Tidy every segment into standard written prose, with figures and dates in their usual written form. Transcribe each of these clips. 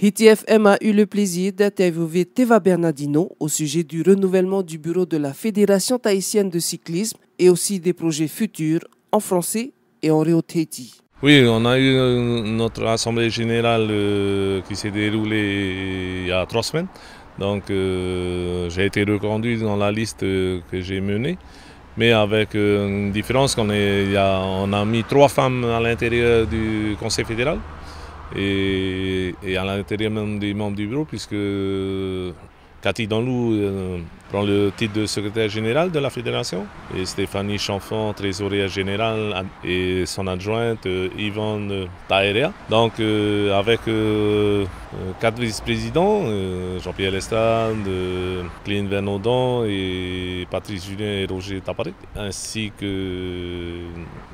Hiti FM a eu le plaisir d'interviewer Teva Bernardino au sujet du renouvellement du bureau de la Fédération tahitienne de cyclisme et aussi des projets futurs en français et en réo Tahiti. Oui, on a eu notre assemblée générale qui s'est déroulée il y a 3 semaines. Donc j'ai été reconduit dans la liste que j'ai menée, mais avec une différence qu'on on a mis 3 femmes à l'intérieur du Conseil fédéral et à l'intérieur même des membres du bureau, puisque Cathy Danlou prend le titre de secrétaire général de la fédération et Stéphanie Chanfant, trésorière générale, et son adjointe Yvonne Taerea. Donc avec 4 vice-présidents, Jean-Pierre Lestrade, Cléline Vernaudan et Patrice Julien et Roger Taparé, ainsi que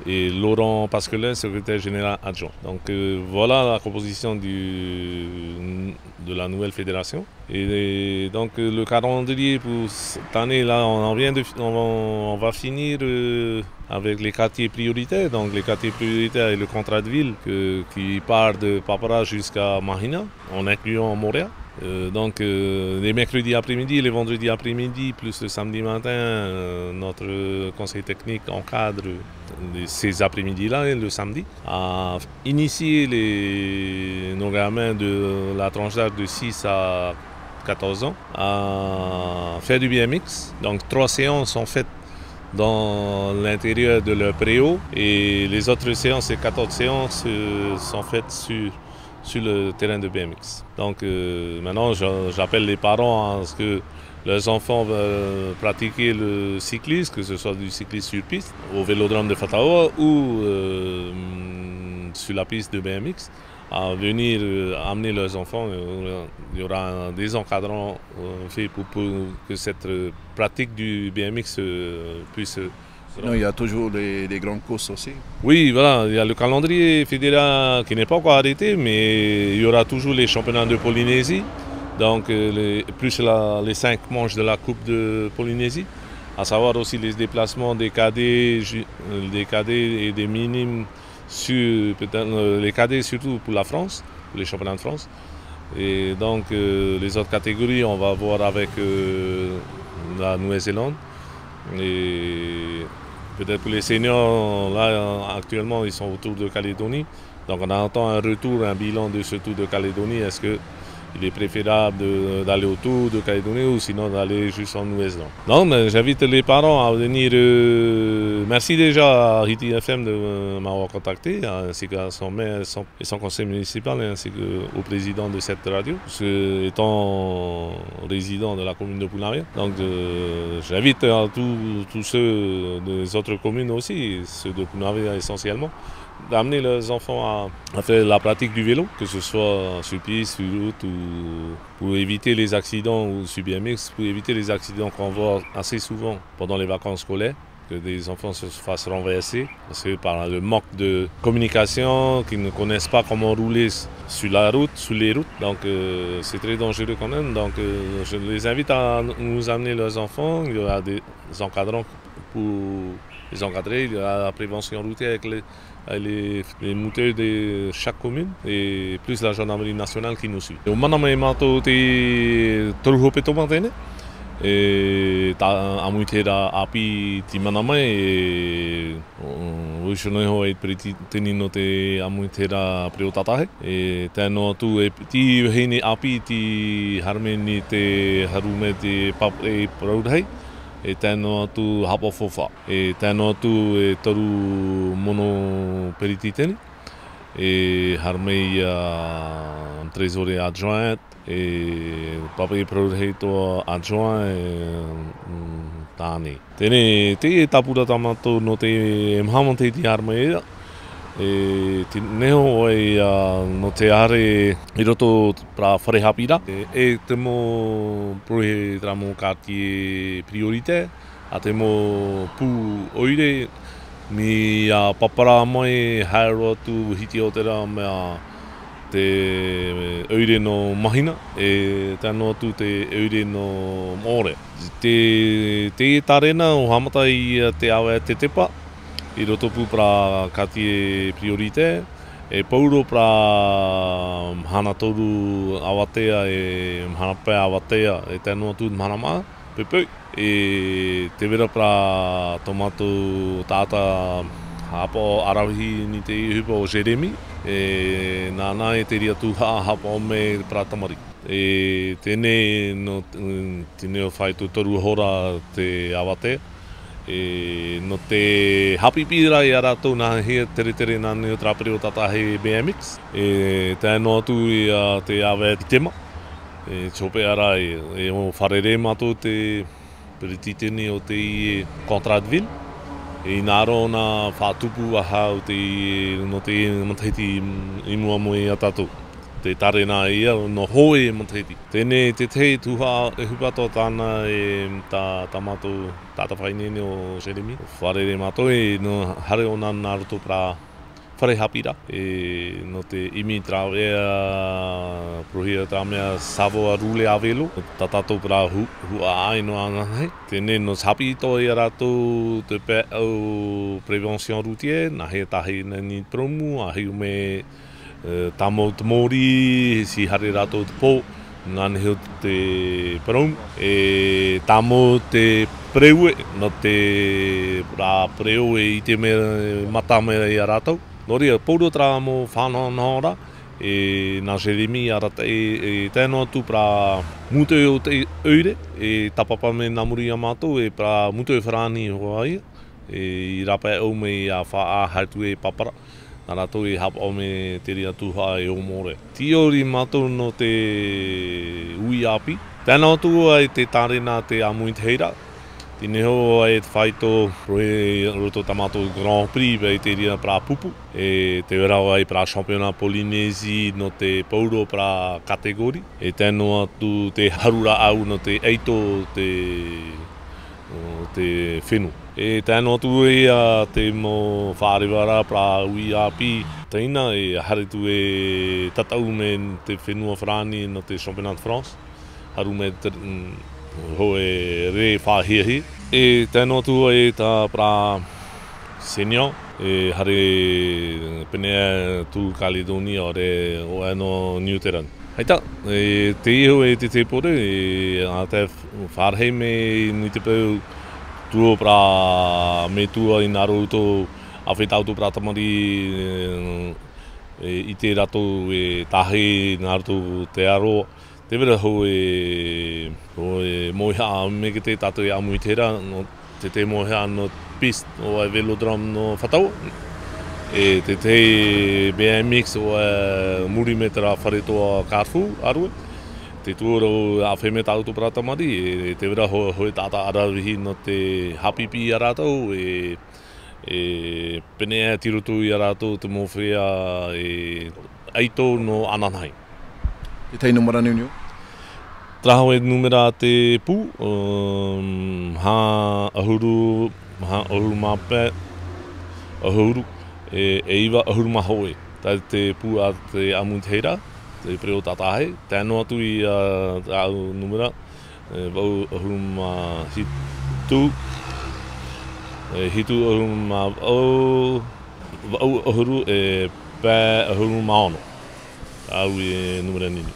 Laurent Pasquelin, secrétaire général adjoint. Donc voilà la composition de la nouvelle fédération. Et donc le calendrier pour cette année là, on va finir avec les quartiers prioritaires. Donc les quartiers prioritaires et le contrat de ville qui part de Papara jusqu'à Mahina, en incluant Montréal. Donc les mercredis après-midi et les vendredis après-midi, plus le samedi matin, notre conseil technique encadre ces après-midi-là et le samedi à initier nos gamins de la tranche d'âge de 6 à 14 ans à faire du BMX. Donc 3 séances sont faites dans l'intérieur de leur préau et les autres séances, les 14 séances, sont faites sur le terrain de BMX. Donc maintenant j'appelle les parents à ce que leurs enfants veulent pratiquer le cyclisme, que ce soit du cyclisme sur piste, au vélodrome de Fatawa ou sur la piste de BMX, à venir amener leurs enfants. Il y aura des encadrants faits pour que cette pratique du BMX puisse... Non, il y a toujours les grandes courses aussi. Oui, voilà, il y a le calendrier fédéral qui n'est pas encore arrêté, mais il y aura toujours les championnats de Polynésie, donc plus les 5 manches de la Coupe de Polynésie, à savoir aussi les déplacements des cadets et des minimes, les cadets surtout pour la France, pour les championnats de France. Et donc les autres catégories, on va voir avec la Nouvelle-Zélande. Et peut-être pour les seniors, là actuellement ils sont autour de Calédonie. Donc on attend un retour, un bilan de ce tour de Calédonie. Est-ce qu'il est préférable d'aller au tour de Calédonie ou sinon d'aller juste en Nouvelle-Zélande? Non, mais j'invite les parents à venir. Merci déjà à Hiti FM de m'avoir contacté, ainsi qu'à son maire et son conseil municipal, ainsi qu'au président de cette radio, étant résident de la commune de Pounaria. Donc j'invite à tous ceux des autres communes aussi, ceux de Pounaria essentiellement, d'amener leurs enfants à faire la pratique du vélo, que ce soit sur piste, sur route, ou pour éviter les accidents, ou sur BMX, pour éviter les accidents qu'on voit assez souvent pendant les vacances scolaires, que des enfants se fassent renverser, parce que par le manque de communication, qu'ils ne connaissent pas comment rouler sur la route, sur les routes, donc c'est très dangereux quand même. Donc je les invite à nous amener leurs enfants. Il y aura des encadrants pour les encadrer, il y aura la prévention routière avec les mouteurs de chaque commune et plus la gendarmerie nationale qui nous suit. Au manama mato te toru hope to mantene e ta amuitera api ti manama e ushonoi ho e priti tenino te amuitera preotatahe e tano tu e ti hini api ti harmeni te harume te pap e proudhai e tēnō atu hapo fofa, e tēnō atu e toru mono perititeni, e harmei trésorier adjoint, e papai proreito adjoint tāne. Tēne te e tapura tamato no te mhamante ti harmei e te neho e no te are i roto pra wharehapira e te mo prohe tramo quartier prioritaire a te mo pū oire mi papara mai haero atu hiti o te rā mea te oire no Mahina e tēnō atu te oire no More. Te tarena o hamata i te awa te tepa i roto pu pra quartier prioritaire E pauro pra mhana toru awatea e mhana pē awatea e tēnua tū mhana maa, pepeu. E te wera pra tomato tāta hapo arahi ni te ihupa o Jeremy. E nāna e te ria tū hapa o me pra tamari. E tēnei no tine o whai tu toru hora te awatea. E no te hapipira i arato nā hea tere nā neo trapere o tata he BMX. E tēnō atu i te awe i tema. E chope ara e o wharere mato te perititini o te i Contratville. E nāro nā whātupu aha o te no te matahiti i mua mo i atato. Te tare nā ia no hoe matahiti. Tēnei te tei tuha e hupato tāna e tā tamato tāta whainene o Jeremy. Wharere mato e no hare o nā naruto pra whare hapira. E no te imi trawea prohia tāmea Savoa Rule Avelo. Tatato pra hua ai no anahai. Tēnei no hapi to i arato te pē au prevention routier. Nā he tahi nani promu, a hiu me tamo te mori, si hare rato te pō, ngāne heo te parong. E tamo te preue, no te preo e i te mea matame i a rato. Nori a pōro tra mo whānau nāra, e nā Jeremy arata e tēnō atu pra mute o te eure, e tapapa me nā muri a mātou, e pra mute o wharani hoa ia, e i rapa e au me i a wha a haitu e papara. Nā rātou i hapa o me te ria tuha e o more. Tiori mātou no te ui api. Tēnā atu ai te tārena te amuit heira. Tine ho ai te whaito rohe roto tamato Grand Prix bei te ria pra pupu. E te werau ai pra Championnat Polynésie no te pauro pra kategori. E tēnō atu te harura au no te eito te whenu. E tēnō atu e te mo whārewara pra ui api teina e hare tu e tatau me te whenua whrani no te Championnat de France. Haru me te hoe re whahiahi. E tēnō atu e ta pra senior. E hare penea tu Caledonia o re o eno New Zealand. Heita, te iho e te pore, a te wharhei me ni te pau tuo pra me tua i Naruto a whetauto pra tamari i te rato e tahi Naruto te aro. Te wera ho e moiha me ke te tato e amu i tera, no te moiha no piste o e velodrome no whatau. E te BMX o e muri metra wharetoa Carrefour arue. Te tuoro a whemeta auto pra tamari, e te wera hoi tata arawihi no te hapipi a rātou, e penea tirotu i a rātou te mowhea e eito no ananai. Te tei numera niunio? Traho e numera te pū, ha ahuru mapē, ahuru, e iwa ahuru mahoe. Tā te pū a te amunteira, te preo tatahe. Tēnō atu i au numera, wau ahuru ma hitu, hitu ahuru ma wau ahuru e pē ahuru maono. Au e numera nini.